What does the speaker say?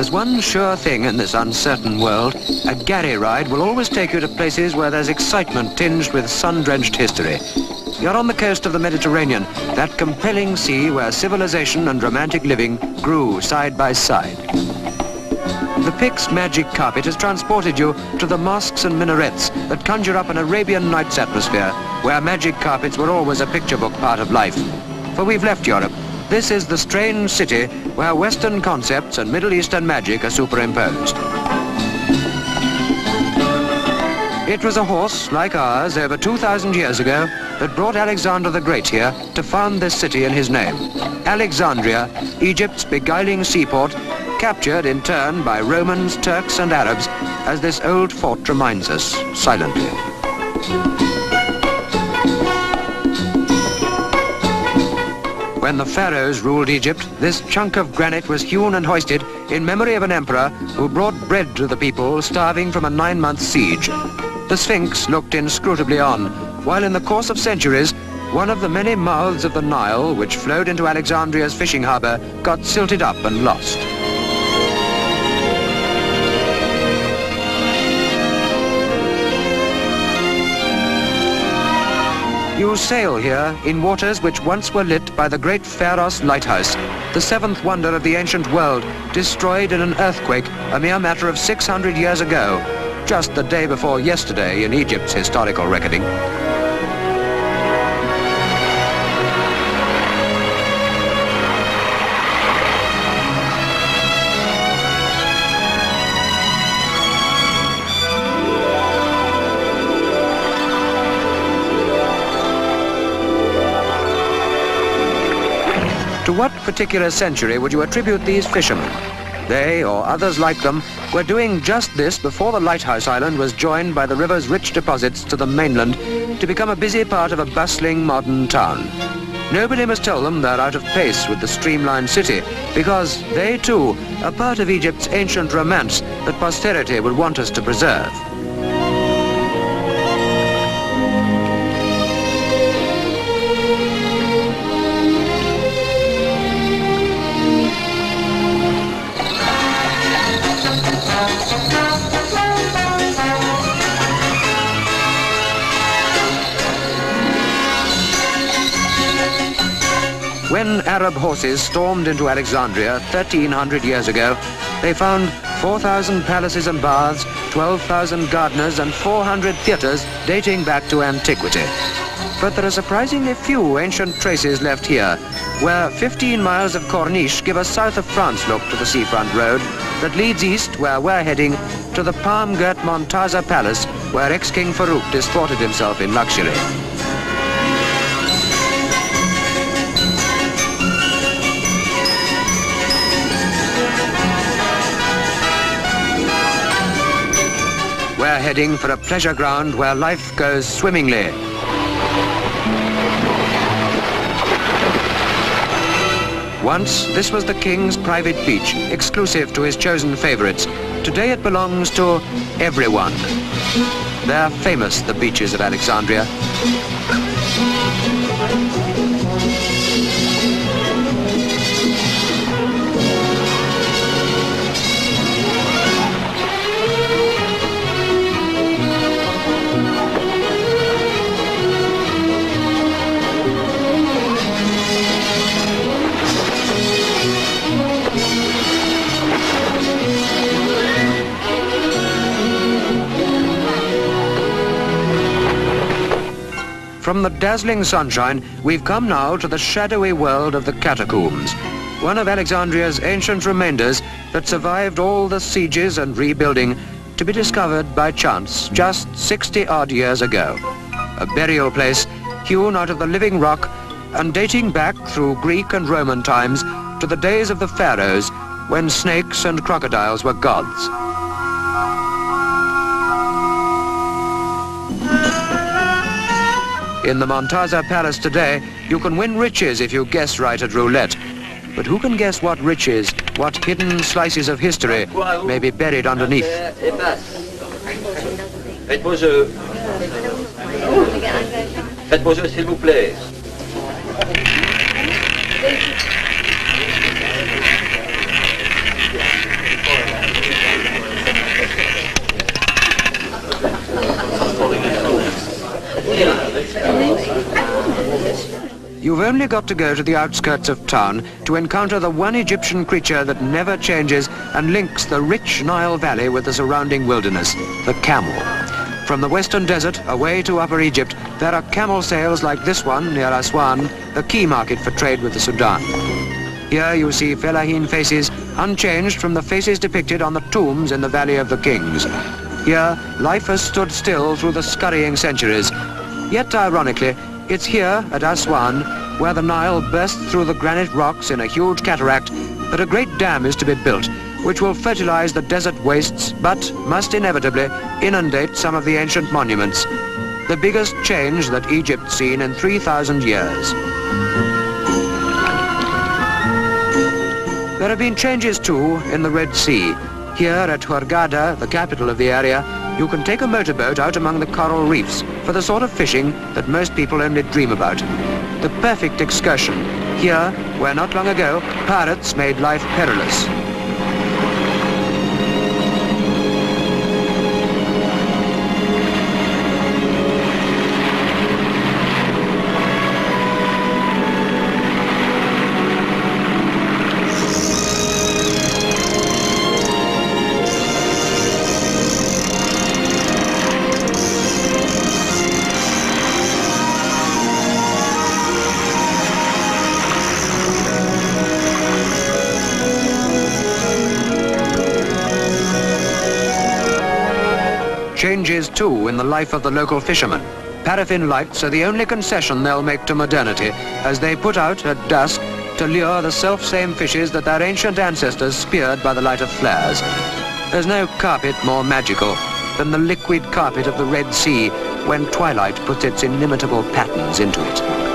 there's one sure thing in this uncertain world. A galley ride will always take you to places where there's excitement tinged with sun-drenched history. You're on the coast of the Mediterranean, that compelling sea where civilization and romantic living grew side by side. The Pict's magic carpet has transported you to the mosques and minarets that conjure up an Arabian Nights atmosphere, where magic carpets were always a picture book part of life. For we've left Europe. This is the strange city where Western concepts and Middle Eastern magic are superimposed. It was a horse like ours over 2,000 years ago that brought Alexander the Great here to found this city in his name. Alexandria, Egypt's beguiling seaport, captured in turn by Romans, Turks and Arabs, as this old fort reminds us, silently. When the pharaohs ruled Egypt, this chunk of granite was hewn and hoisted in memory of an emperor who brought bread to the people starving from a 9-month siege. The Sphinx looked inscrutably on, while in the course of centuries, one of the many mouths of the Nile, which flowed into Alexandria's fishing harbour, got silted up and lost. You sail here in waters which once were lit by the great Pharos lighthouse, the seventh wonder of the ancient world, destroyed in an earthquake a mere matter of 600 years ago, just the day before yesterday in Egypt's historical reckoning. To what particular century would you attribute these fishermen? They, or others like them, were doing just this before the lighthouse island was joined by the river's rich deposits to the mainland to become a busy part of a bustling modern town. Nobody must tell them they're out of pace with the streamlined city, because they too are part of Egypt's ancient romance that posterity will want us to preserve. When Arab horses stormed into Alexandria 1,300 years ago, they found 4,000 palaces and baths, 12,000 gardeners and 400 theatres dating back to antiquity. But there are surprisingly few ancient traces left here, where 15 miles of corniche give a south of France look to the seafront road that leads east, where we're heading, to the palm-girt Montaza Palace, where ex-King Farouk disported himself in luxury. We're heading for a pleasure ground where life goes swimmingly. Once, this was the king's private beach, exclusive to his chosen favorites. Today it belongs to everyone. They're famous, the beaches of Alexandria. From the dazzling sunshine, we've come now to the shadowy world of the catacombs, one of Alexandria's ancient remainders that survived all the sieges and rebuilding, to be discovered by chance just 60-odd years ago. A burial place hewn out of the living rock and dating back through Greek and Roman times to the days of the pharaohs, when snakes and crocodiles were gods. In the Montaza Palace today, you can win riches if you guess right at roulette. But who can guess what riches, what hidden slices of history may be buried underneath? Faites vos jeux. Faites vos jeux, s'il vous plaît. You've only got to go to the outskirts of town to encounter the one Egyptian creature that never changes and links the rich Nile Valley with the surrounding wilderness, the camel. From the western desert away to Upper Egypt, there are camel sales like this one near Aswan, the key market for trade with the Sudan. Here you see fellahin faces unchanged from the faces depicted on the tombs in the Valley of the Kings. Here, life has stood still through the scurrying centuries. Yet ironically, it's here at Aswan, where the Nile bursts through the granite rocks in a huge cataract, that a great dam is to be built, which will fertilize the desert wastes, but must inevitably inundate some of the ancient monuments. The biggest change that Egypt's seen in 3,000 years. There have been changes too in the Red Sea. Here at Hurghada, the capital of the area, you can take a motorboat out among the coral reefs for the sort of fishing that most people only dream about. The perfect excursion, here where not long ago pirates made life perilous. Changes too in the life of the local fishermen. Paraffin lights are the only concession they'll make to modernity as they put out at dusk to lure the self-same fishes that their ancient ancestors speared by the light of flares. There's no carpet more magical than the liquid carpet of the Red Sea when twilight puts its inimitable patterns into it.